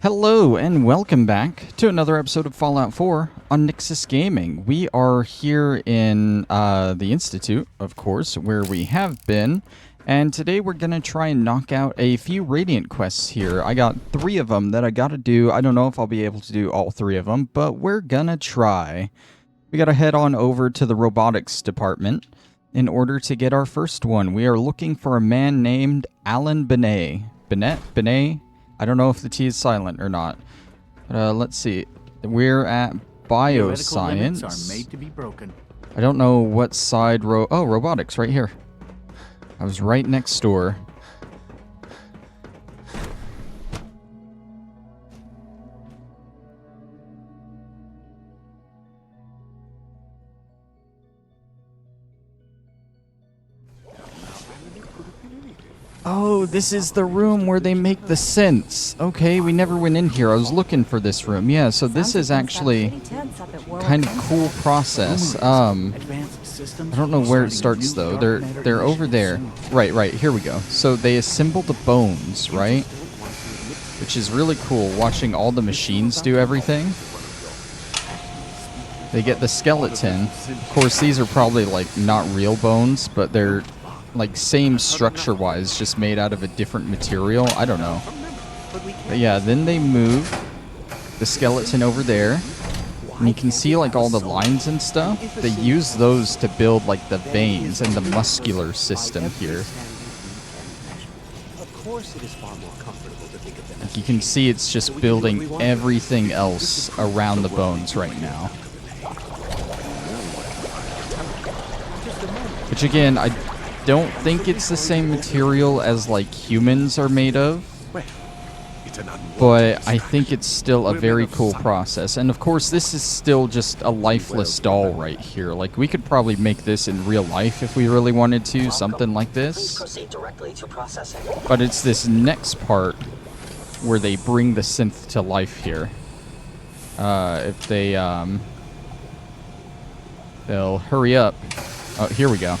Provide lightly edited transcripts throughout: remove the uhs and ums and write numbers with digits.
Hello and welcome back to another episode of Fallout 4 on Nyxus Gaming. We are here in the Institute, of course, where we have been, and today we're going to try and knock out a few Radiant quests here. I got 3 of them that I got to do. I don't know if I'll be able to do all 3 of them, but we're going to try. We got to head on over to the robotics department in order to get our first one. We are looking for a man named Alan Benet. Benet? I don't know if the T is silent or not. Let's see. We're at bioscience. Are made to be broken. I don't know what side oh, robotics right here. I was right next door. Oh, this is the room where they make the synths. Okay, we never went in here. I was looking for this room. Yeah, so this is actually kind of cool process. I don't know where it starts though. They're over there. Right, here we go. So they assemble the bones, right? Which is really cool, watching all the machines do everything. They get the skeleton. Of course, these are probably like not real bones, but they're like same structure-wise, just made out of a different material. I don't know. But yeah, then they move the skeleton over there. And you can see like all the lines and stuff. They use those to build like the veins and the muscular system here. Like you can see it's just building everything else around the bones right now. Which again, I don't think it's the same material as like humans are made of, but I think it's still a very cool process. And of course this is still just a lifeless doll right here. Like we could probably make this in real life if we really wanted to, something like this. But it's this next part where they bring the synth to life here. If they they'll hurry up. Oh, here we go.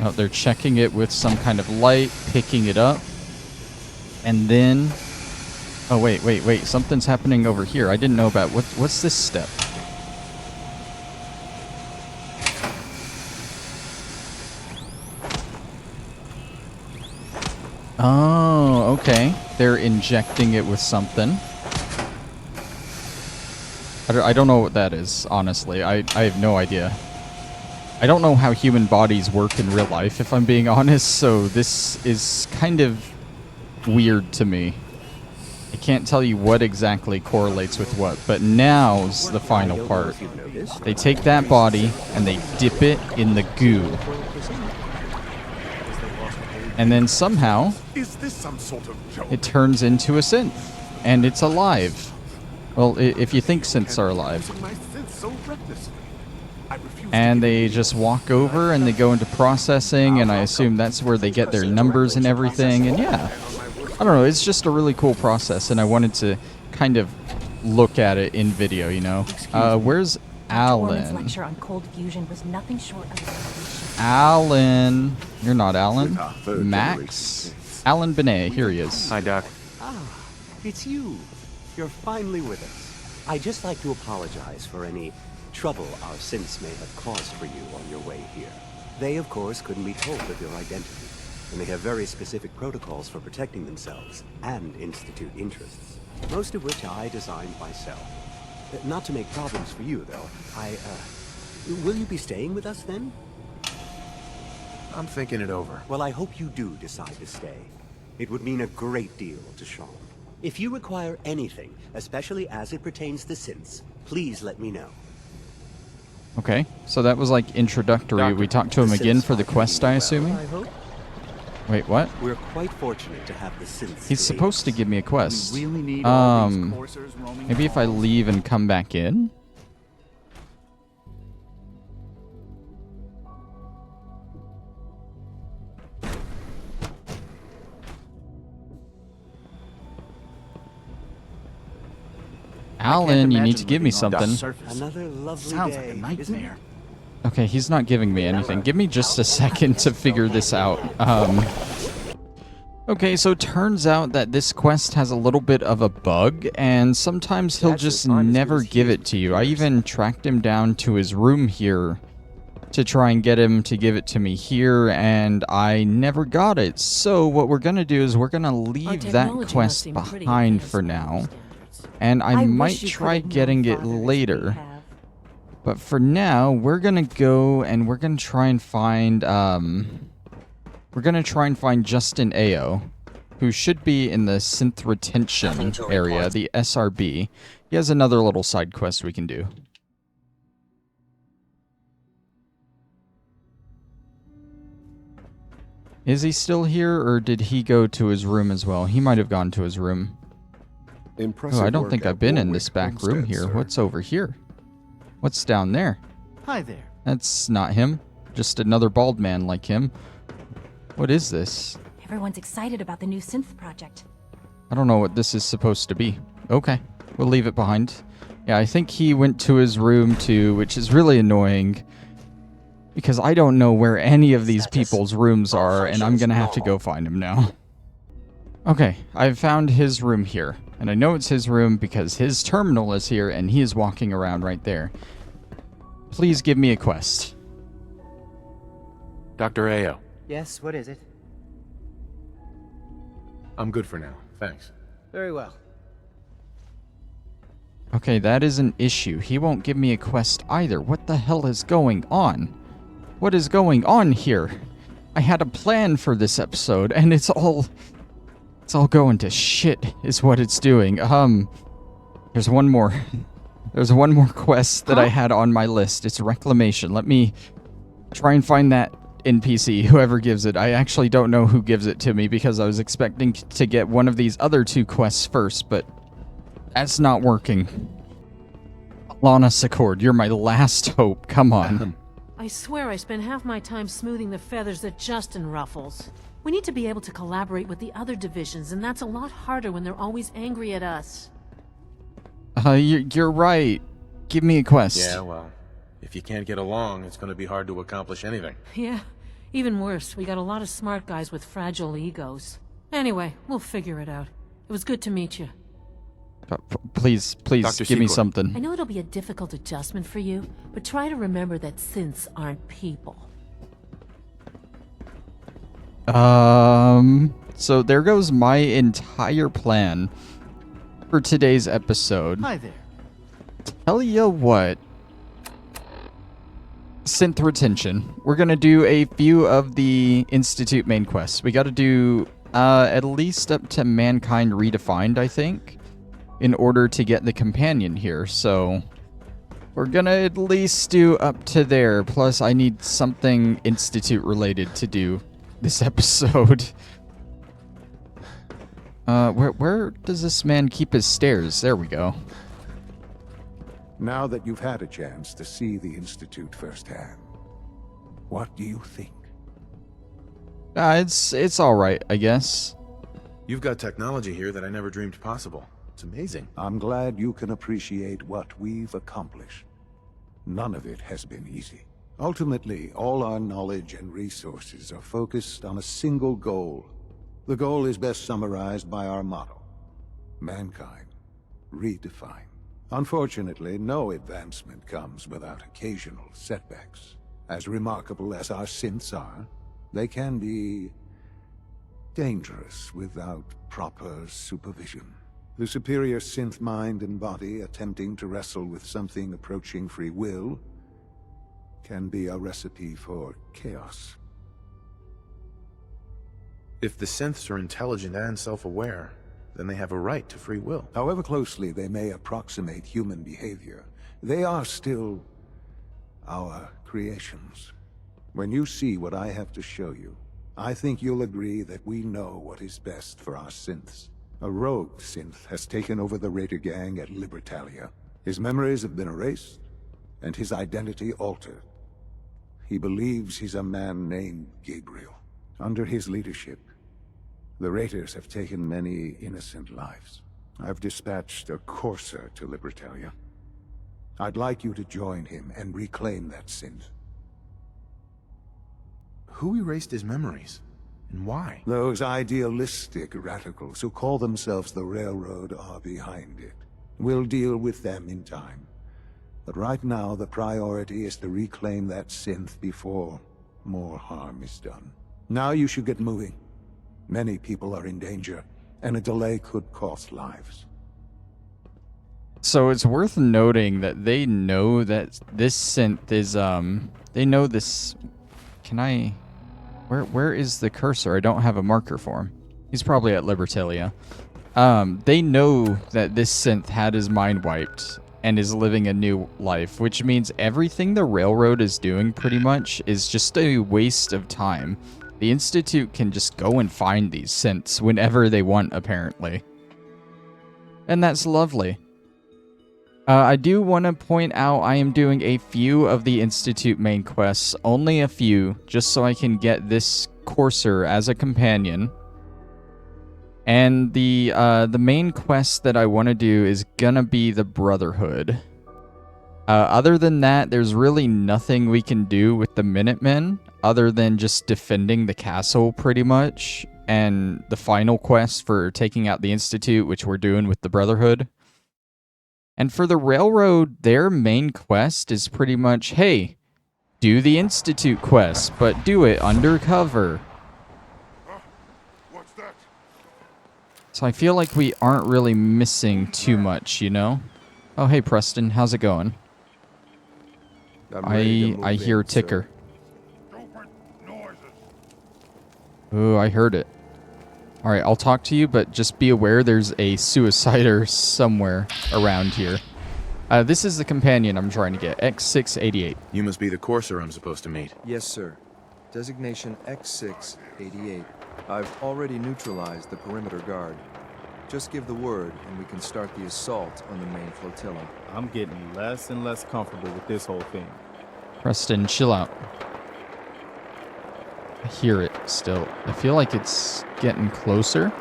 Oh, they're checking it with some kind of light, picking it up. And then... Oh, wait. Something's happening over here. I didn't know about... What's this step? Oh, okay. They're injecting it with something. I don't know what that is, honestly. I have no idea. I don't know how human bodies work in real life, if I'm being honest, so this is kind of weird to me. I can't tell you what exactly correlates with what, but now's the final part. They take that body and they dip it in the goo. And then somehow, it turns into a synth, and it's alive. Well, if you think synths are alive. And they just walk over and they go into processing, and I assume that's where they get their numbers and everything. And yeah, I don't know, it's just a really cool process, and I wanted to kind of look at it in video, you know. Where's Alan? Alan. You're not Alan. Max? Alan Benet, here he is. Hi, Doc. Ah, it's you. You're finally with us. I'd just like to apologize for any trouble our synths may have caused for you on your way here. They, of course, couldn't be told of your identity, and they have very specific protocols for protecting themselves and Institute interests, most of which I designed myself. Not to make problems for you, though. Will you be staying with us, then? I'm thinking it over. Well, I hope you do decide to stay. It would mean a great deal to Sean. If you require anything, especially as it pertains to synths, please let me know. Okay, so that was like introductory. Doctor, we talked to him again for the quest, I assume? Wait, what? We're quite fortunate to have the synths. He's supposed to give me a quest. We really need all these coursers roaming Maybe if I leave and come back in? Alan, you need to give me something. Another lovely Sounds day, like a nightmare. Okay, he's not giving me anything. Give me just a second to figure this out. Okay, so it turns out that this quest has a little bit of a bug, and sometimes he'll That's just as fine as never good as give he it is to with you. I computers. even tracked him down to his room here to try and get him to give it to me here, and I never got it. So what we're going to do is we're going to Our leave that technology must quest seem pretty behind advanced for by our now, standards. and I wish might you try could have known getting it Father as we later. have. But for now, we're going to go and we're going to try and find Justin Ao, who should be in the Synth retention area, the SRB. He has another little side quest we can do. Is he still here, or did he go to his room as well? He might have gone to his room. Impressive Oh, I don't work think at I've been in Warwick this back room Homestead, here. sir. What's over here? What's down there? Hi there. That's not him. Just another bald man like him. What is this? Everyone's excited about the new Synth project. I don't know what this is supposed to be. Okay, we'll leave it behind. Yeah, I think he went to his room too, which is really annoying. Because I don't know where any of these people's rooms are, and I'm gonna have to go find him now. Okay, I've found his room here. And I know it's his room because his terminal is here, and he is walking around right there. Please give me a quest. Dr. Ao. Yes, what is it? I'm good for now. Thanks. Very well. Okay, that is an issue. He won't give me a quest either. What the hell is going on? What is going on here? I had a plan for this episode, and it's all going to shit, is what it's doing. There's one more. There's one more quest that I had on my list. It's Reclamation. Let me try and find that NPC, whoever gives it. I actually don't know who gives it to me because I was expecting to get one of these other two quests first, but that's not working. Lana Secord, you're my last hope. Come on. I swear I spend half my time smoothing the feathers that Justin ruffles. We need to be able to collaborate with the other divisions, and that's a lot harder when they're always angry at us. You're right. Give me a quest. Yeah, well, if you can't get along, it's going to be hard to accomplish anything. Yeah, even worse, we got a lot of smart guys with fragile egos. Anyway, we'll figure it out. It was good to meet you. Please, Dr. give me Secord. something. I know it'll be a difficult adjustment for you, but try to remember that synths aren't people. So there goes my entire plan for today's episode. Hi there. Tell ya what. Synth retention. We're gonna do a few of the Institute main quests. We gotta do at least up to Mankind Redefined, I think, in order to get the companion here. So we're gonna at least do up to there. Plus I need something Institute related to do this episode. Where does this man keep his stairs? There we go. Now that you've had a chance to see the Institute firsthand, what do you think? It's all right, I guess. You've got technology here that I never dreamed possible. It's amazing. I'm glad you can appreciate what we've accomplished. None of it has been easy. Ultimately, all our knowledge and resources are focused on a single goal. The goal is best summarized by our motto: mankind redefined. Unfortunately, no advancement comes without occasional setbacks. As remarkable as our synths are, they can be dangerous without proper supervision. The superior synth mind and body attempting to wrestle with something approaching free will can be a recipe for chaos. If the synths are intelligent and self-aware, then they have a right to free will. However closely they may approximate human behavior, they are still our creations. When you see what I have to show you, I think you'll agree that we know what is best for our synths. A rogue synth has taken over the Raider gang at Libertalia. His memories have been erased, and his identity altered. He believes he's a man named Gabriel. Under his leadership, the Raiders have taken many innocent lives. I've dispatched a courser to Libertalia. I'd like you to join him and reclaim that synth. Who erased his memories? And why? Those idealistic radicals who call themselves the Railroad are behind it. We'll deal with them in time. But right now, the priority is to reclaim that synth before more harm is done. Now you should get moving. Many people are in danger, and a delay could cost lives. So it's worth noting that they know that this synth is, they know this... Can I... Where is the cursor? I don't have a marker for him. He's probably at Libertalia. They know that this synth had his mind wiped and is living a new life, which means everything the Railroad is doing pretty much is just a waste of time. The Institute can just go and find these synths whenever they want, apparently. And that's lovely. I do want to point out I am doing a few of the Institute main quests, only a few, just so I can get this Courser as a companion. And the main quest that I want to do is gonna be the Brotherhood. Other than that, there's really nothing we can do with the Minutemen, other than just defending the castle, pretty much, and the final quest for taking out the Institute, which we're doing with the Brotherhood. And for the Railroad, their main quest is pretty much, hey, do the Institute quest, but do it undercover. What's that? So I feel like we aren't really missing too much, you know? Oh, hey, Preston, how's it going? I hear ticker. Stupid noises. Ooh, I heard it. Alright, I'll talk to you, but just be aware there's a suicider somewhere around here. This is the companion I'm trying to get, X688. You must be the Courser I'm supposed to meet. Yes, sir. Designation X688. I've already neutralized the perimeter guard. Just give the word, and we can start the assault on the main flotilla. I'm getting less and less comfortable with this whole thing. Preston, chill out. I hear it still. I feel like it's getting closer.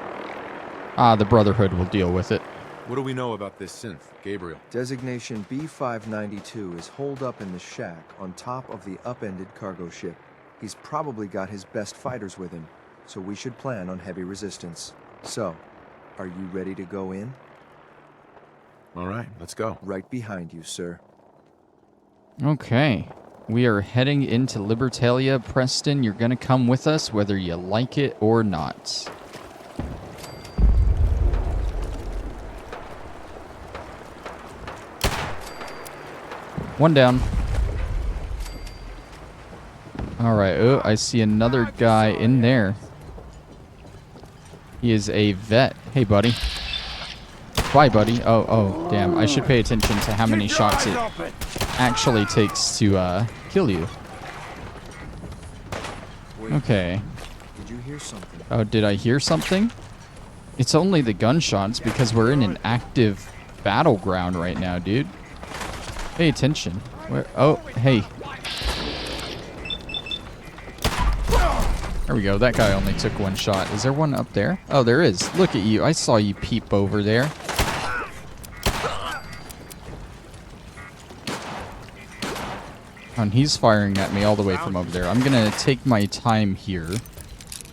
Ah, the Brotherhood will deal with it. What do we know about this synth, Gabriel? Designation B592 is holed up in the shack on top of the upended cargo ship. He's probably got his best fighters with him, so we should plan on heavy resistance. So, are you ready to go in? All right, let's go. Right behind you, sir. Okay. We are heading into Libertalia. Preston, you're going to come with us whether you like it or not. One down. Alright, oh, I see another guy in there. He is a vet. Hey, buddy. Bye, buddy. Oh, damn. I should pay attention to how many shots it actually takes to kill you. Okay. Did you hear something? Oh, did I hear something? It's only the gunshots because we're in an active battleground right now, dude. Pay attention. Where? Oh, hey. There we go. That guy only took one shot. Is there one up there? Oh, there is. Look at you. I saw you peep over there. And he's firing at me all the way from over there. I'm gonna take my time here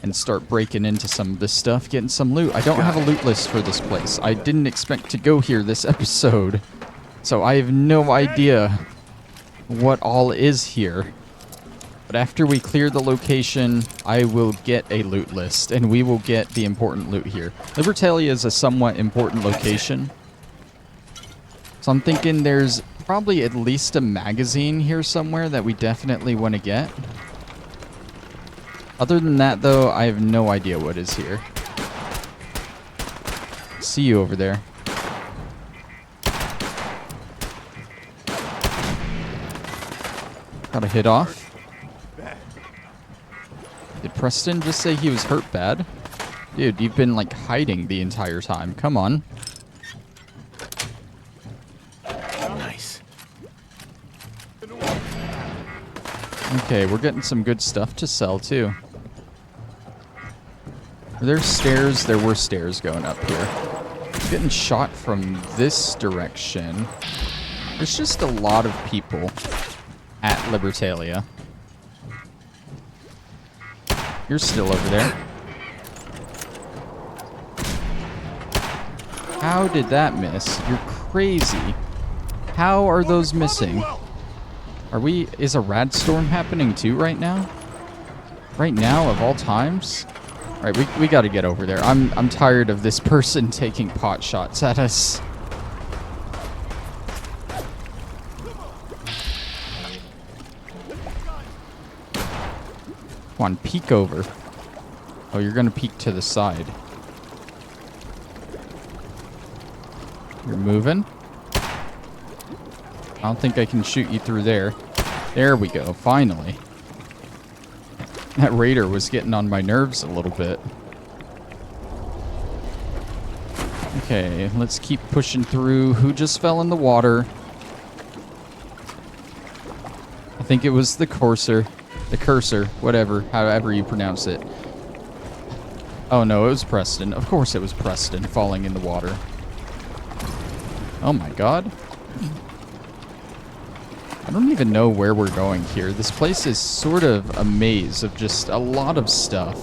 and start breaking into some of this stuff, getting some loot. I don't have a loot list for this place. I didn't expect to go here this episode, so I have no idea what all is here. But after we clear the location, I will get a loot list, and we will get the important loot here. Libertalia is a somewhat important location, so I'm thinking there's probably at least a magazine here somewhere that we definitely want to get. Other than that, though, I have no idea what is here. See you over there. Got a hit off. Did Preston just say he was hurt bad? Dude, you've been, like, hiding the entire time. Come on. Nice. Okay, we're getting some good stuff to sell, too. Are there stairs? There were stairs going up here. Getting shot from this direction. There's just a lot of people at Libertalia. You're still over there. How did that miss? You're crazy. How are those missing? Is a rad storm happening too right now? Right now, of all times? Alright, we gotta get over there. I'm tired of this person taking pot shots at us. Come on, peek over. Oh, you're gonna peek to the side. You're moving. I don't think I can shoot you through there. There we go, finally. That raider was getting on my nerves a little bit. Okay, let's keep pushing through. Who just fell in the water? I think it was the cursor. The cursor, whatever, however you pronounce it. Oh no, it was Preston. Of course it was Preston falling in the water. Oh my god. I don't even know where we're going here. This place is sort of a maze of just a lot of stuff.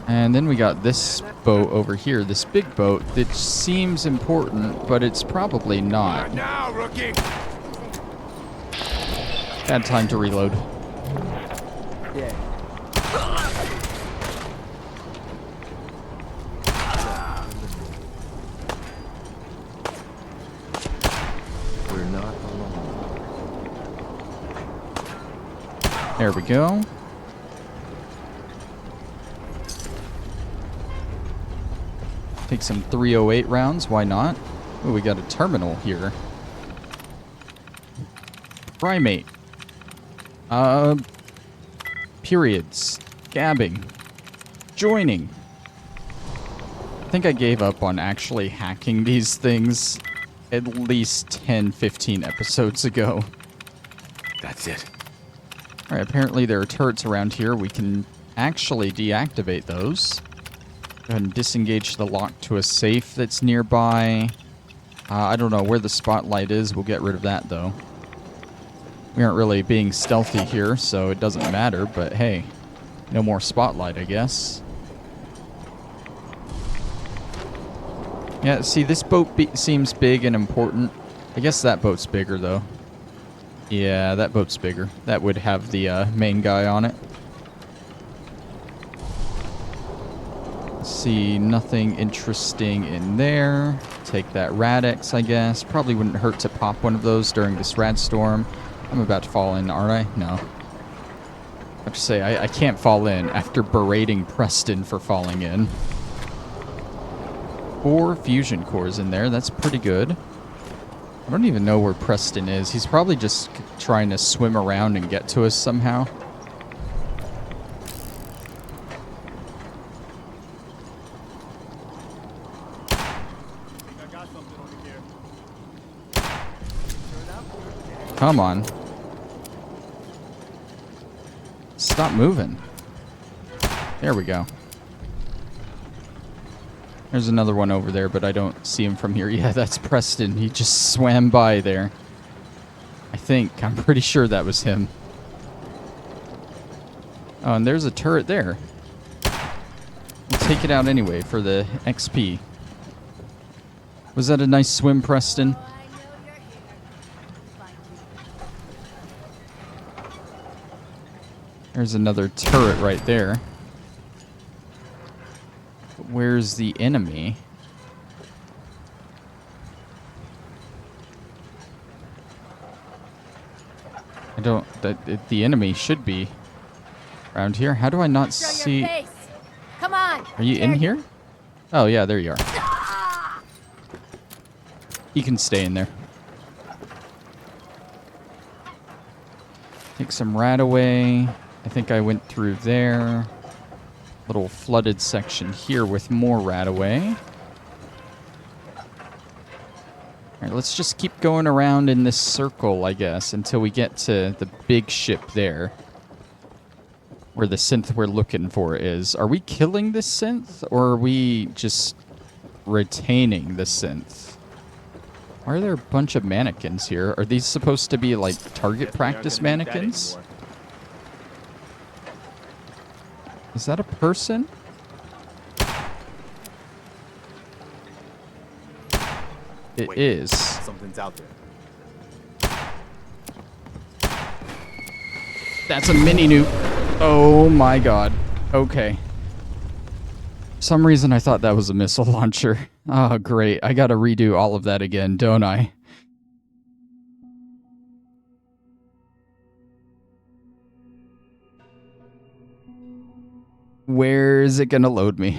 And then we got this boat over here, this big boat that seems important, but it's probably not. Now, rookie. Bad time to reload. Yeah. We're not alone. There we go. Take some 308 rounds, why not? Oh, we got a terminal here. Primate. Periods. Gabbing. Joining. I think I gave up on actually hacking these things at least 10, 15 episodes ago. That's it. Alright, apparently there are turrets around here. We can actually deactivate those. Go ahead and disengage the lock to a safe that's nearby. I don't know where the spotlight is. We'll get rid of that, though. We aren't really being stealthy here, so it doesn't matter. But hey, no more spotlight, I guess. Yeah, see, this boat seems big and important. I guess that boat's bigger, though. Yeah, that boat's bigger. That would have the main guy on it. See, nothing interesting in there. Take that Radix, I guess. Probably wouldn't hurt to pop one of those during this rad storm. I'm about to fall in, aren't I? No. I have to say, I can't fall in after berating Preston for falling in. 4 fusion cores in there. That's pretty good. I don't even know where Preston is. He's probably just trying to swim around and get to us somehow. Come on. Stop moving. There we go. There's another one over there, but I don't see him from here. Yeah, that's Preston. He just swam by there. I think. I'm pretty sure that was him. Oh, and there's a turret there. We'll take it out anyway for the XP. Was that a nice swim, Preston? There's another turret right there. But where's the enemy? I don't... the enemy should be around here. How do I not see... Come on. Are you in here? Oh, yeah, there you are. You can stay in there. Take some rat away. I think I went through there. Little flooded section here with more rat away. Alright, let's just keep going around in this circle, I guess, until we get to the big ship there. Where the synth we're looking for is. Are we killing this synth, or are we just retaining the synth. Why are there a bunch of mannequins here? Are these supposed to be like target practice mannequins? Is that a person? It is. Something's out there. That's a mini nuke. Oh my god. Okay. For some reason I thought that was a missile launcher. Oh, great. I gotta redo all of that again, don't I? Where is it gonna load me?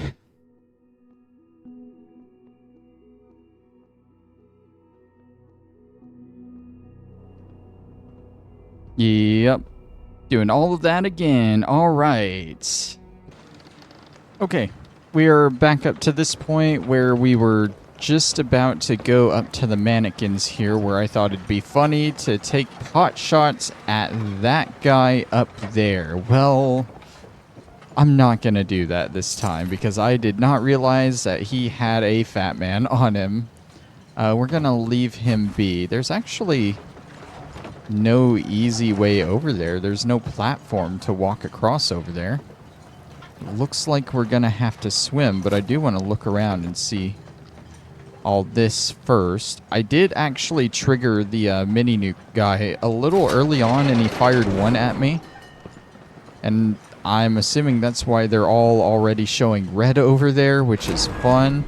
Yep. Doing all of that again. All right. Okay. We are back up to this point where we were just about to go up to the mannequins here, where I thought it'd be funny to take pot shots at that guy up there. Well, I'm not going to do that this time because I did not realize that he had a fat man on him. We're going to leave him be. There's actually no easy way over there. There's no platform to walk across over there. Looks like we're gonna have to swim, but I do want to look around and see all this first. I did actually trigger the mini nuke guy a little early on, and he fired one at me. And I'm assuming that's why they're all already showing red over there, which is fun.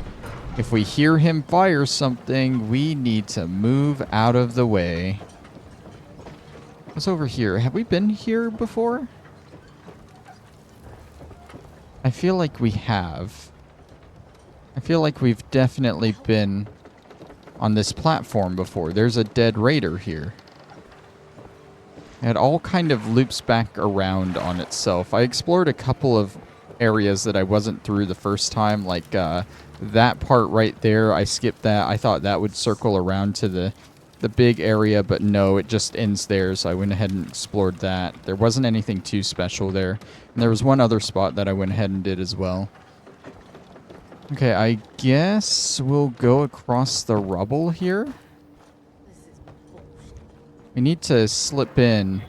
If we hear him fire something, we need to move out of the way. What's over here? Have we been here before? I feel like we have. I feel like we've definitely been on this platform before. There's a dead raider here. It all kind of loops back around on itself. I explored a couple of areas that I wasn't through the first time, like that part right there. I skipped that. I thought that would circle around to the big area, but no, it just ends there, so I went ahead and explored that. There wasn't anything too special there. And there was one other spot that I went ahead and did as well. Okay, I guess we'll go across the rubble here. We need to slip in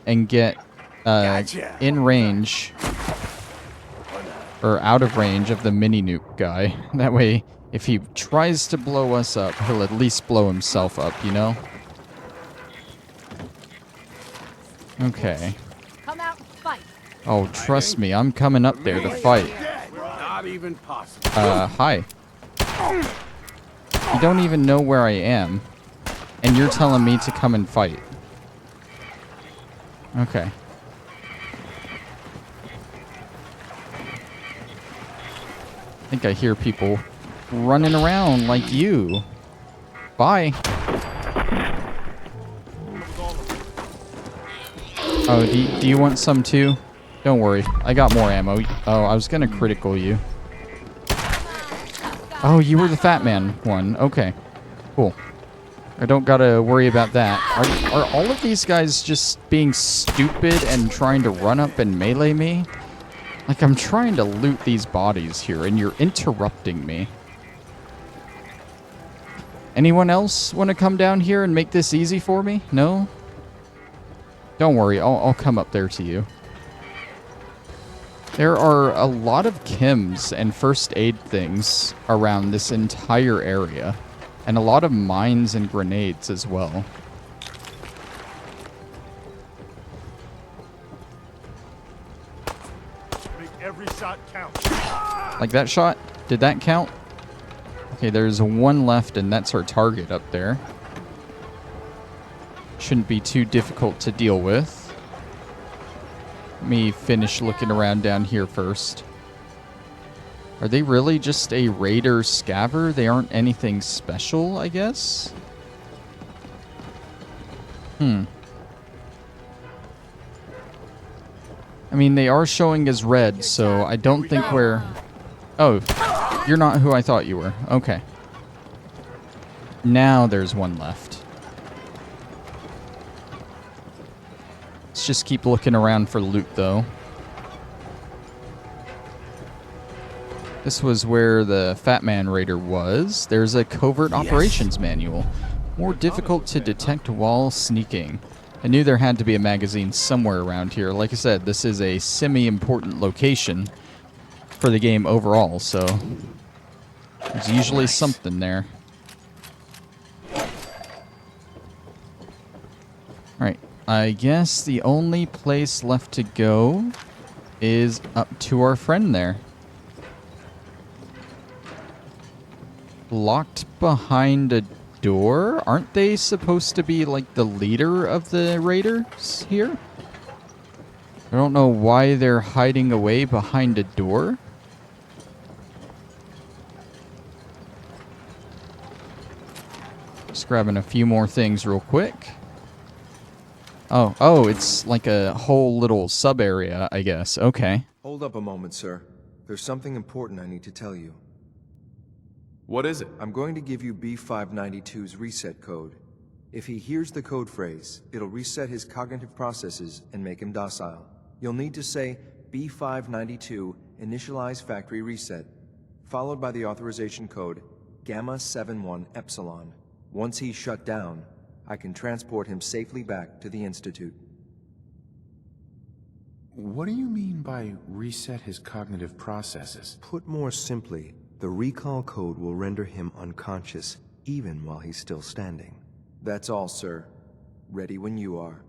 and get in range, or out of range of the mini nuke guy. That way, if he tries to blow us up, he'll at least blow himself up, you know? Okay. Come out and fight. Oh, trust me, I'm coming up there to fight. Not even possible. Hi. You don't even know where I am, and you're telling me to come and fight. Okay. I think I hear people running around like you. Bye. Oh, do you want some too? Don't worry, I got more ammo. Oh, I was gonna critical you. Oh, you were the fat man one. Okay, cool. I don't gotta worry about that. Are all of these guys just being stupid and trying to run up and melee me? Like, I'm trying to loot these bodies here, and you're interrupting me. Anyone else want to come down here and make this easy for me? No? Don't worry, I'll come up there to you. There are a lot of chems and first aid things around this entire area, and a lot of mines and grenades as well. Make every shot count. Like that shot? Did that count? Okay, there's one left, and that's our target up there. Shouldn't be too difficult to deal with. Let me finish looking around down here first. Are they really just a raider scaver? They aren't anything special, I guess? I mean, they are showing as red, so I don't think we're... Oh, you're not who I thought you were. Okay. Now there's one left. Let's just keep looking around for loot, though. This was where the Fat Man Raider was. There's a covert operations manual. More difficult to detect while sneaking. I knew there had to be a magazine somewhere around here. Like I said, this is a semi-important location for the game overall, so there's usually something there. Alright, I guess the only place left to go is up to our friend there. Locked behind a door? Aren't they supposed to be like the leader of the raiders here? I don't know why they're hiding away behind a door. Just grabbing a few more things real quick. Oh, it's like a whole little sub area, I guess. Okay. Hold up a moment, sir. There's something important I need to tell you. What is it? I'm going to give you B592's reset code. If he hears the code phrase, it'll reset his cognitive processes and make him docile. You'll need to say B592 initialize factory reset, followed by the authorization code Gamma 71 Epsilon. Once he's shut down, I can transport him safely back to the Institute. What do you mean by reset his cognitive processes? Put more simply, the recall code will render him unconscious, even while he's still standing. That's all, sir. Ready when you are.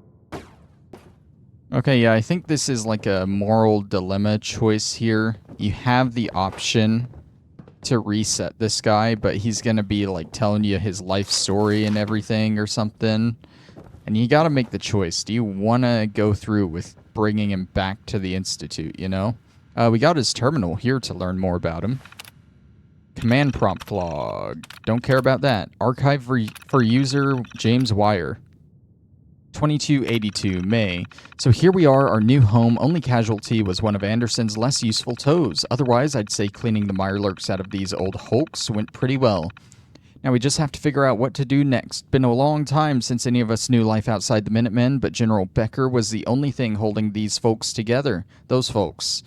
Okay, yeah, I think this is like a moral dilemma choice here. You have the option to reset this guy, but he's gonna be like telling you his life story and everything or something. And you gotta make the choice. Do you wanna go through with bringing him back to the Institute, you know? We got his terminal here to learn more about him. Command prompt log. Don't care about that. Archive for user James Wire. 2282, May. So here we are, our new home. Only casualty was one of Anderson's less useful toes. Otherwise, I'd say cleaning the mirelurks out of these old hulks went pretty well. Now we just have to figure out what to do next. Been a long time since any of us knew life outside the Minutemen, but General Becker was the only thing holding these folks together. Those folks.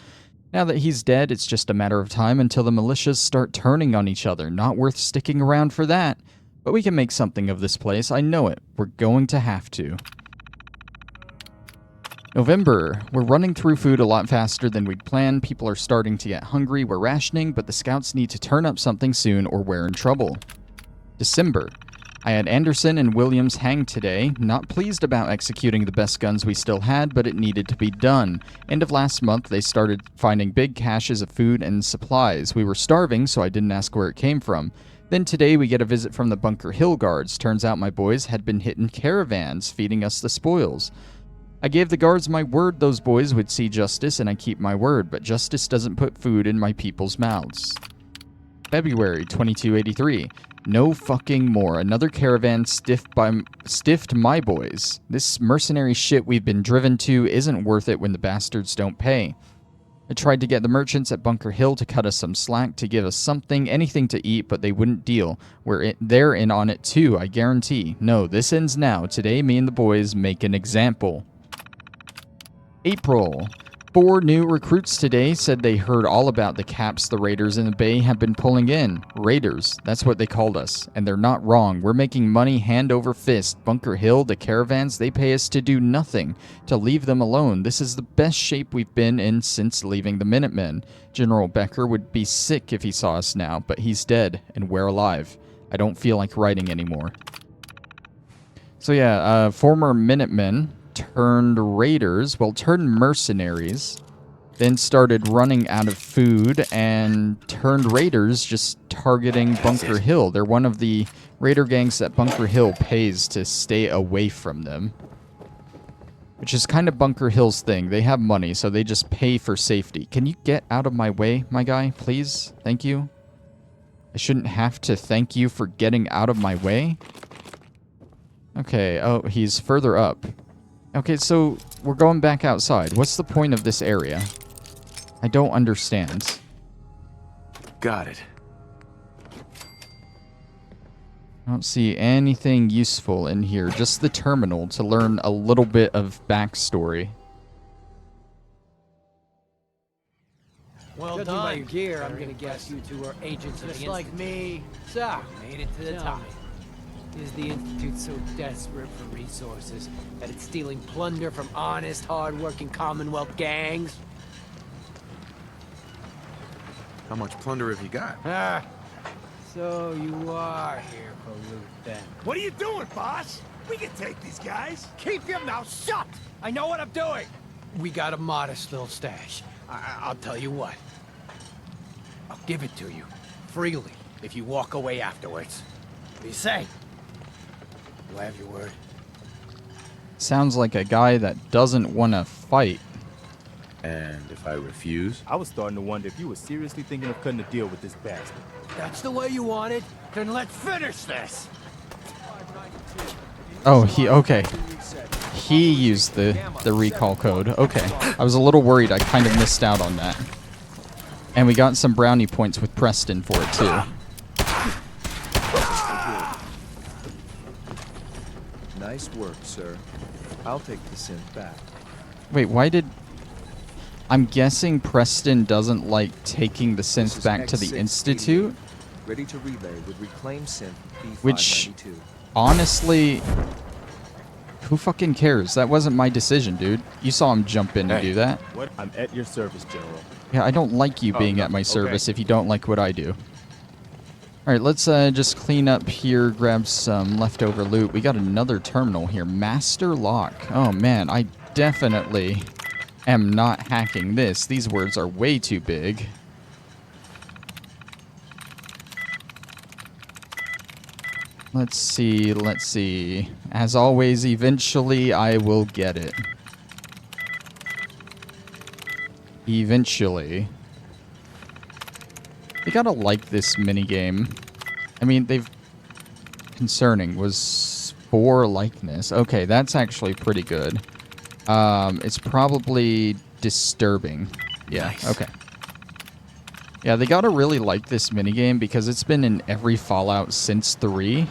Now that he's dead, it's just a matter of time until the militias start turning on each other. Not worth sticking around for that. But we can make something of this place. I know it. We're going to have to. November. We're running through food a lot faster than we'd planned. People are starting to get hungry. We're rationing, but the scouts need to turn up something soon or we're in trouble. December. I had Anderson and Williams hanged today. Not pleased about executing the best guns we still had, but it needed to be done. End of last month, they started finding big caches of food and supplies. We were starving, so I didn't ask where it came from. Then today, we get a visit from the Bunker Hill guards. Turns out my boys had been hitting caravans, feeding us the spoils. I gave the guards my word those boys would see justice, and I keep my word, but justice doesn't put food in my people's mouths. February 2283. No fucking more. Another caravan stiffed my boys. This mercenary shit we've been driven to isn't worth it when the bastards don't pay. I tried to get the merchants at Bunker Hill to cut us some slack, to give us something, anything to eat, but they wouldn't deal. They're in on it too, I guarantee. No, this ends now. Today, me and the boys make an example. April. 4 new recruits today said they heard all about the caps the raiders in the bay have been pulling in. Raiders, that's what they called us. And they're not wrong. We're making money hand over fist. Bunker Hill, the caravans, they pay us to do nothing, to leave them alone. This is the best shape we've been in since leaving the Minutemen. General Becker would be sick if he saw us now, but he's dead, and we're alive. I don't feel like writing anymore. So yeah, former Minutemen turned raiders, well, turned mercenaries, then started running out of food and turned raiders, just targeting Bunker Hill. They're one of the raider gangs that Bunker Hill pays to stay away from them, which is kind of Bunker Hill's thing. They have money, so they just pay for safety. Can you get out of my way, my guy, please? Thank you. I shouldn't have to thank you for getting out of my way. Okay, oh, he's further up. Okay, so we're going back outside. What's the point of this area? I don't understand. Got it. I don't see anything useful in here. Just the terminal to learn a little bit of backstory. Well Judging done. by your gear, I'm Very gonna guess you two are agents of Just the like Institute. me. So, Made it to the tell top. me, is the Institute so desperate for resources that it's stealing plunder from honest, hard-working Commonwealth gangs? How much plunder have you got? Ah, so you are here for loot then. What are you doing, boss? We can take these guys. Keep your mouth shut! I know what I'm doing! We got a modest little stash. I'll tell you what. I'll give it to you, freely, if you walk away afterwards. What do you say? Do I have your word? Sounds like a guy that doesn't want to fight. And if I refuse? I was starting to wonder if you were seriously thinking of cutting a deal with this bastard. That's the way you want it? Then let's finish this! Oh, okay. He used the recall code. Okay. I was a little worried. I kind of missed out on that. And we got some brownie points with Preston for it, too. Nice work, sir. I'll take the synth back. Wait, why did... I'm guessing Preston doesn't like taking the This synth is back to the X688, Institute? Ready to relay with reclaimed synth Which, B592. honestly... Who fucking cares? That wasn't my decision, dude. You saw him jump in and do that. What? I'm at your service, General. Yeah, I don't like you being no, at my service okay. if you don't like what I do. Alright, let's just clean up here, grab some leftover loot. We got another terminal here. Master lock. Oh man, I definitely am not hacking this. These words are way too big. Let's see, let's see. As always, eventually I will get it. Eventually. You gotta like this minigame. I mean, they've... Concerning was 4 likeness. Okay, that's actually pretty good. It's probably disturbing. Yeah, Nice. okay. Yeah, they gotta really like this minigame because it's been in every Fallout since 3.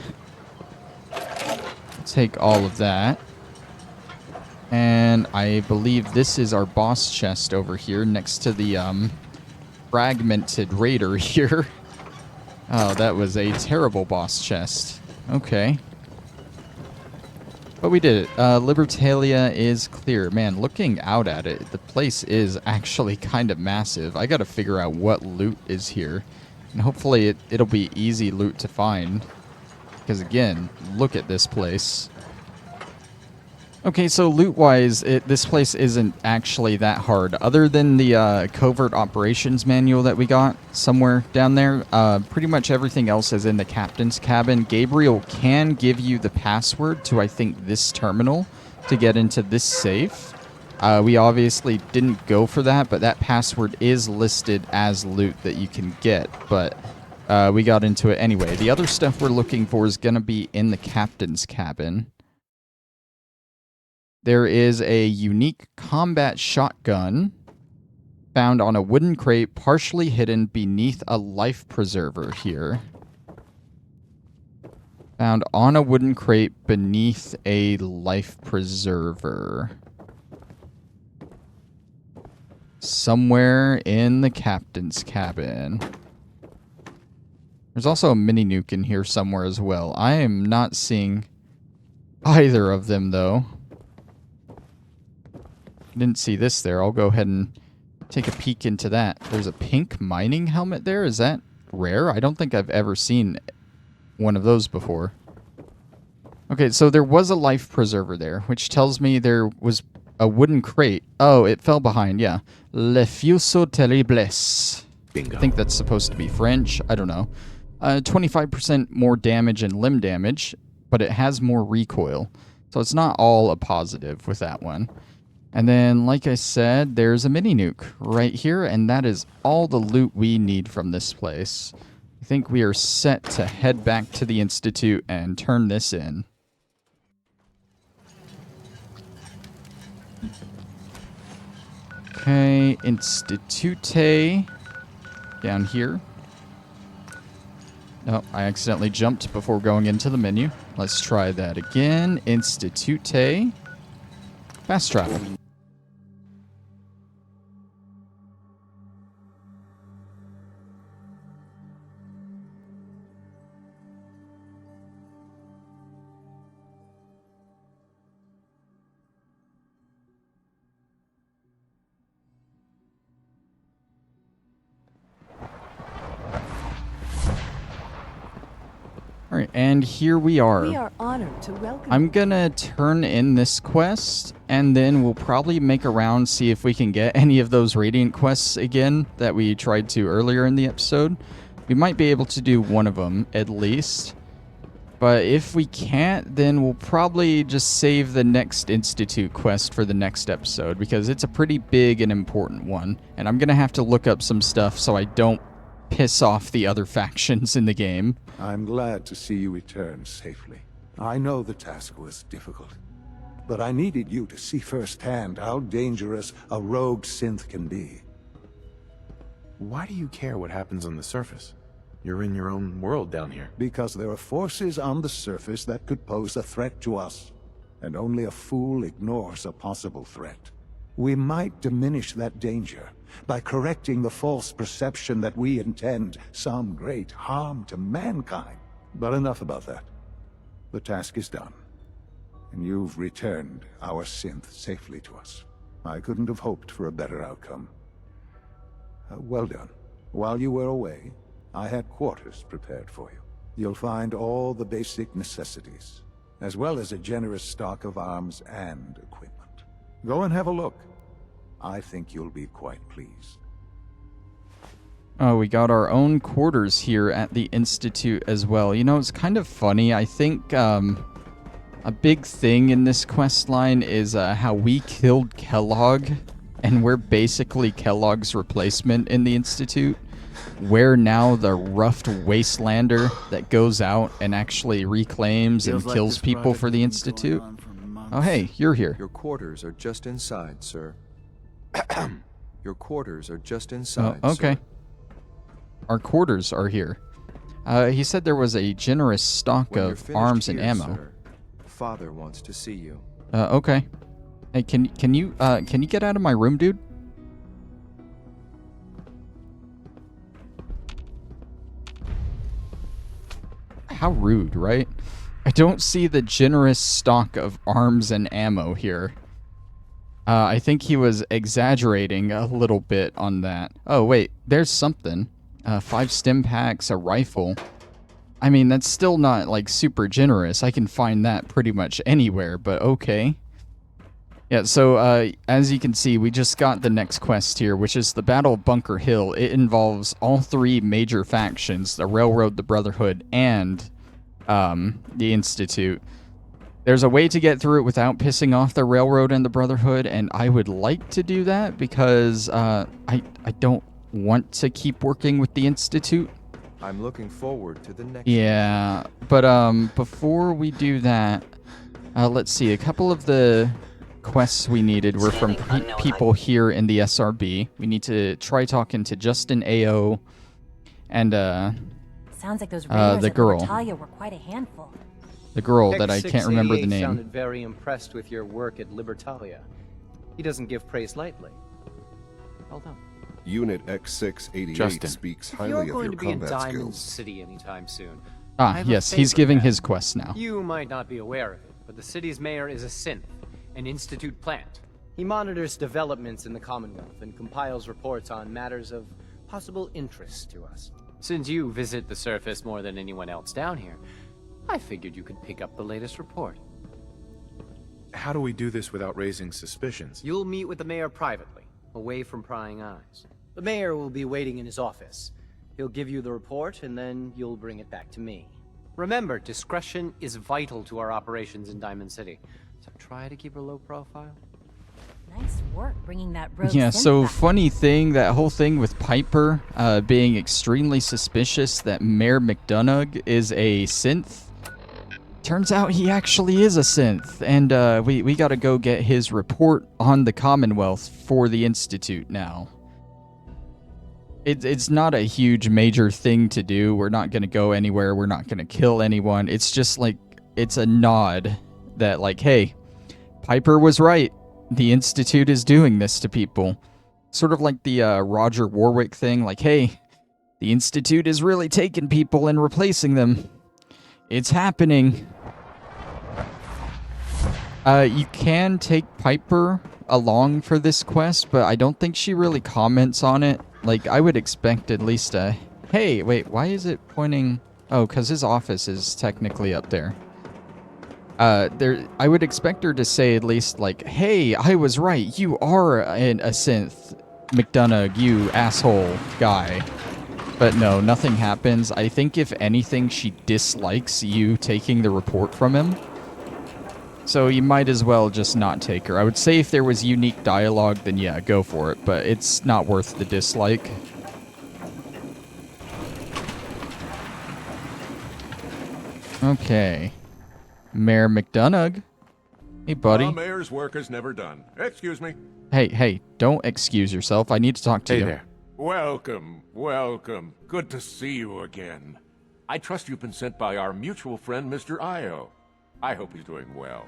Take all of that. And I believe this is our boss chest over here next to the fragmented raider here. Oh, that was a terrible boss chest. Okay. But we did it. Libertalia is clear. Man, looking out at it, the place is actually kind of massive. I gotta figure out what loot is here. And hopefully it'll be easy loot to find. Because again, look at this place. Okay, so loot-wise, this place isn't actually that hard. Other than the covert operations manual that we got somewhere down there, pretty much everything else is in the captain's cabin. Gabriel can give you the password to, I think, this terminal to get into this safe. We obviously didn't go for that, but that password is listed as loot that you can get. But we got into it anyway. The other stuff we're looking for is going to be in the captain's cabin. There is a unique combat shotgun found on a wooden crate partially hidden beneath a life preserver here. Found on a wooden crate beneath a life preserver. Somewhere in the captain's cabin. There's also a mini nuke in here somewhere as well. I am not seeing either of them though. Didn't see this there. I'll go ahead and take a peek into that. There's a pink mining helmet there. Is that rare? I don't think I've ever seen one of those before. Okay, so there was a life preserver there, which tells me there was a wooden crate. Oh, it fell behind, yeah. Le Fuseau Terribles. Bingo. I think that's supposed to be French. I don't know. 25% more damage and limb damage, but it has more recoil. So it's not all a positive with that one. And then, like I said, there's a mini nuke right here, and that is all the loot we need from this place. I think we are set to head back to the Institute and turn this in. Okay, Institute down here. Oh, I accidentally jumped before going into the menu. Let's try that again. Institute. Fast travel. Alright, and here we are. We are honored to welcome I'm gonna turn in this quest, and then we'll probably make a round, see if we can get any of those Radiant quests again that we tried to earlier in the episode. We might be able to do one of them, at least. But if we can't, then we'll probably just save the next Institute quest for the next episode, because it's a pretty big and important one. And I'm gonna have to look up some stuff so I don't piss off the other factions in the game. I'm glad to see you return safely. I know the task was difficult, but I needed you to see firsthand how dangerous a rogue synth can be. Why do you care what happens on the surface? You're in your own world down here. Because there are forces on the surface that could pose a threat to us, and only a fool ignores a possible threat. We might diminish that danger by correcting the false perception that we intend some great harm to mankind. But enough about that. The task is done, and you've returned our synth safely to us. I couldn't have hoped for a better outcome. Well done. While you were away, I had quarters prepared for you. You'll find all the basic necessities, as well as a generous stock of arms and equipment. Go and have a look. I think you'll be quite pleased. Oh, we got our own quarters here at the Institute as well. You know, it's kind of funny. I think a big thing in this quest line is how we killed Kellogg, and we're basically Kellogg's replacement in the Institute. We're now the roughed wastelander that goes out and actually reclaims and kills people for the Institute. Oh, hey, you're here. Your quarters are just inside, sir. Your quarters are just inside, okay. sir. Our quarters are here. He said there was a generous stock When you're of finished arms here, and ammo. sir, Father wants to see you. Okay. Hey, can you get out of my room, dude? How rude, right? I don't see the generous stock of arms and ammo here. I think he was exaggerating a little bit on that. Oh, wait, there's something. 5 stim packs, a rifle. I mean, that's still not, like, super generous. I can find that pretty much anywhere, but okay. Yeah, so, as you can see, we just got the next quest here, which is the Battle of Bunker Hill. It involves all 3 major factions, the Railroad, the Brotherhood, and, the Institute. There's a way to get through it without pissing off the Railroad and the Brotherhood, and I would like to do that because, I don't want to keep working with the Institute. I'm looking forward to the next Yeah, but, before we do that, let's see, a couple of the quests we needed were from people here in the SRB. We need to try talking to Justin AO and, Sounds like those raiders the at girl. Libertalia were quite a handful. The girl that I can't remember the name. Sounded very impressed with your work at Libertalia. He doesn't give praise lightly. Well done. Unit X688 Justin. speaks If highly you're of going your to be in combat Diamond skills. City anytime soon. Ah, I have a yes, he's favor giving to his ask. quest now. You might not be aware of it, but the city's mayor is a synth, an Institute plant. He monitors developments in the Commonwealth and compiles reports on matters of possible interest to us. Since you visit the surface more than anyone else down here, I figured you could pick up the latest report. How do we do this without raising suspicions? You'll meet with the mayor privately, away from prying eyes. The mayor will be waiting in his office. He'll give you the report, and then you'll bring it back to me. Remember, discretion is vital to our operations in Diamond City, so try to keep a low profile. Nice work bringing that rogue Yeah, synth so back. funny thing, that whole thing with Piper being extremely suspicious that Mayor McDonough is a synth. Turns out he actually is a synth, and we gotta go get his report on the Commonwealth for the Institute now. It's not a huge major thing to do. We're not gonna go anywhere. We're not gonna kill anyone. It's just like, it's a nod that like, hey, Piper was right. The Institute is doing this to people. Sort of like the Roger Warwick thing, like, hey, the Institute is really taking people and replacing them. It's happening. You can take Piper along for this quest, but I don't think she really comments on it. Like, I would expect at least a, hey, wait, why is it pointing? Oh, because his office is technically up there. I would expect her to say at least, like, hey, I was right. You are a synth, McDonough, you asshole guy. But no, nothing happens. I think if anything, she dislikes you taking the report from him. So you might as well just not take her. I would say if there was unique dialogue, then yeah, go for it. But it's not worth the dislike. Okay. Mayor McDonough. Hey, buddy. The mayor's work is never done. Excuse me. Hey, don't excuse yourself. I need to talk to you. Hey there. Welcome, welcome. Good to see you again. I trust you've been sent by our mutual friend, Mr. Io. I hope he's doing well.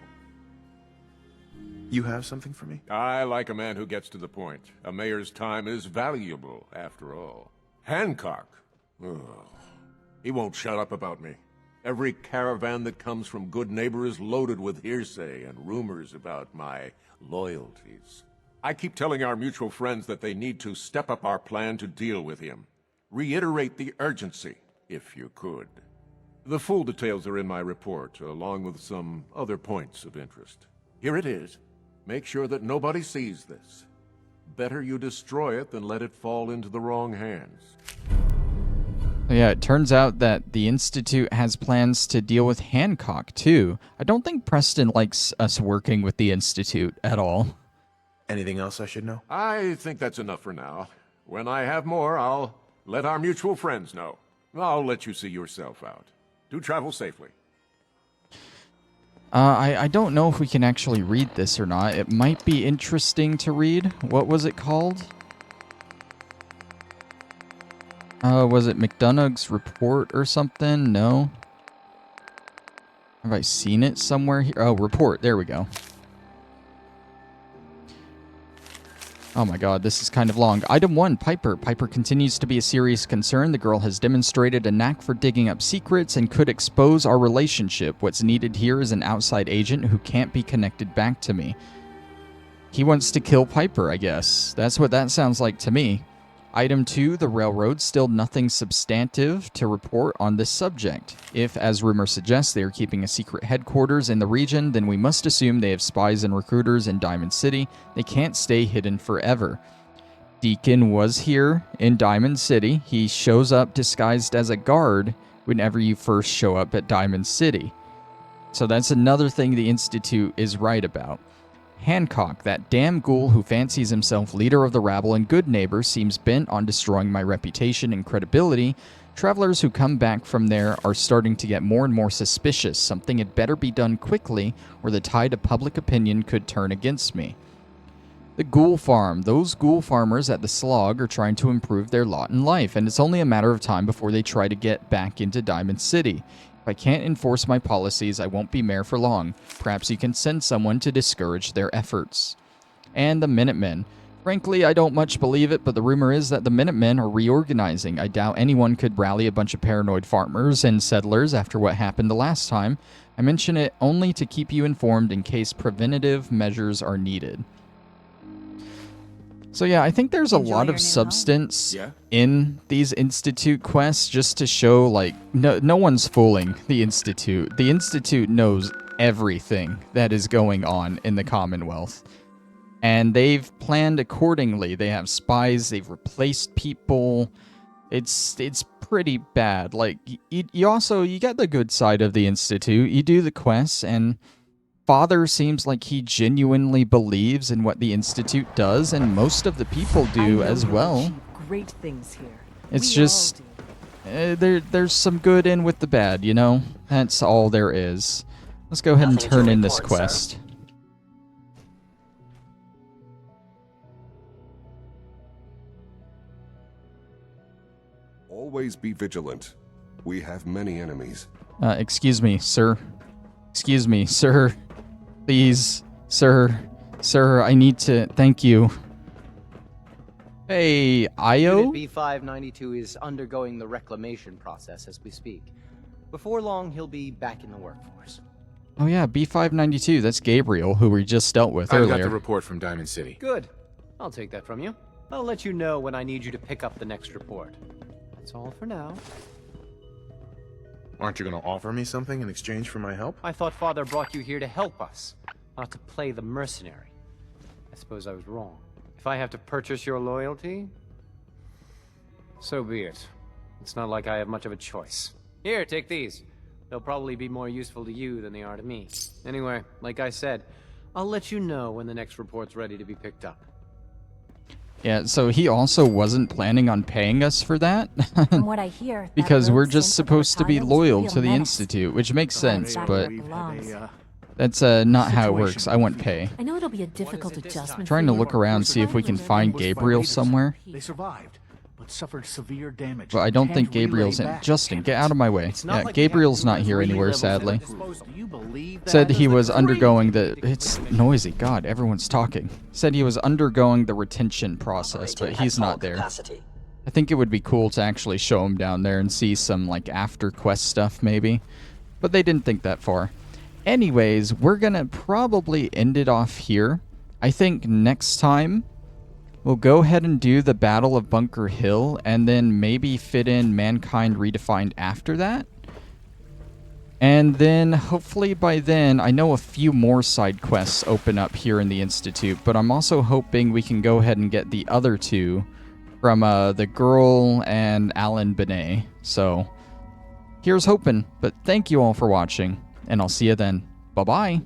You have something for me? I like a man who gets to the point. A mayor's time is valuable, after all. Hancock. Ugh. He won't shut up about me. Every caravan that comes from Good Neighbor is loaded with hearsay and rumors about my loyalties. I keep telling our mutual friends that they need to step up our plan to deal with him. Reiterate the urgency, if you could. The full details are in my report, along with some other points of interest. Here it is. Make sure that nobody sees this. Better you destroy it than let it fall into the wrong hands. Yeah, it turns out that the Institute has plans to deal with Hancock, too. I don't think Preston likes us working with the Institute at all. Anything else I should know? I think that's enough for now. When I have more, I'll let our mutual friends know. I'll let you see yourself out. Do travel safely. I don't know if we can actually read this or not. It might be interesting to read. What was it called? Was it McDonough's report or something? No. Have I seen it somewhere here? Oh, report. There we go. Oh my god, this is kind of long. Item 1, Piper. Piper continues to be a serious concern. The girl has demonstrated a knack for digging up secrets and could expose our relationship. What's needed here is an outside agent who can't be connected back to me. He wants to kill Piper, I guess. That's what that sounds like to me. Item 2, the railroad. Still nothing substantive to report on this subject. If, as rumor suggests, they are keeping a secret headquarters in the region, then we must assume they have spies and recruiters in Diamond City. They can't stay hidden forever. Deacon was here in Diamond City. He shows up disguised as a guard whenever you first show up at Diamond City. So that's another thing the Institute is right about. Hancock, that damn ghoul who fancies himself leader of the rabble and good neighbor, seems bent on destroying my reputation and credibility. Travelers who come back from there are starting to get more and more suspicious. Something had better be done quickly, or the tide of public opinion could turn against me. The ghoul farm. Those ghoul farmers at the slog are trying to improve their lot in life, and it's only a matter of time before they try to get back into Diamond City. If I can't enforce my policies, I won't be mayor for long. Perhaps you can send someone to discourage their efforts. And the Minutemen. Frankly, I don't much believe it, but the rumor is that the Minutemen are reorganizing. I doubt anyone could rally a bunch of paranoid farmers and settlers after what happened the last time. I mention it only to keep you informed in case preventative measures are needed. So yeah, I think there's a lot of substance in these Institute quests just to show, like, no one's fooling the Institute. The Institute knows everything that is going on in the Commonwealth. And they've planned accordingly. They have spies, they've replaced people. It's pretty bad. Like, you get the good side of the Institute. You do the quests, and Father seems like he genuinely believes in what the Institute does, and most of the people do as well. Great things here. It's just there's some good in with the bad, you know? That's all there is. Let's go ahead and turn in this quest. Always be vigilant. We have many enemies. Excuse me, sir. Excuse me, sir. Please, sir, I need to, thank you. Hey, Io? Unit B592 is undergoing the reclamation process as we speak. Before long, he'll be back in the workforce. Oh yeah, B592, that's Gabriel, who we just dealt with earlier. I got the report from Diamond City. Good. I'll take that from you. I'll let you know when I need you to pick up the next report. That's all for now. Aren't you gonna offer me something in exchange for my help? I thought Father brought you here to help us, not to play the mercenary. I suppose I was wrong. If I have to purchase your loyalty, so be it. It's not like I have much of a choice. Here, take these. They'll probably be more useful to you than they are to me. Anyway, like I said, I'll let you know when the next report's ready to be picked up. Yeah, so he also wasn't planning on paying us for that. From what I hear, because that we're rogue just synth supposed to be battalion was a loyal real to the menace. Institute, which makes sense, Back but where it belongs. that's not how it works. I want pay. I know it'll be a difficult adjustment. Trying for to you. look around, see if we can find Gabriel somewhere. They survived, but suffered severe damage. But I don't think Can't relay Gabriel's in. back. Justin, get out of my way. not Yeah, like we have Gabriel's to not do here three anywhere, levels of sadly. Do you believe that? Said he was undergoing the... It's noisy. God, everyone's talking. Said he was undergoing the retention process, but he's not there. I think it would be cool to actually show him down there and see some, like, after quest stuff, maybe. But they didn't think that far. Anyways, we're gonna probably end it off here. I think next time we'll go ahead and do the Battle of Bunker Hill, and then maybe fit in Mankind Redefined after that. And then, hopefully by then, I know a few more side quests open up here in the Institute, but I'm also hoping we can go ahead and get the other two from the girl and Alan Benet. So, here's hoping. But thank you all for watching, and I'll see you then. Bye-bye.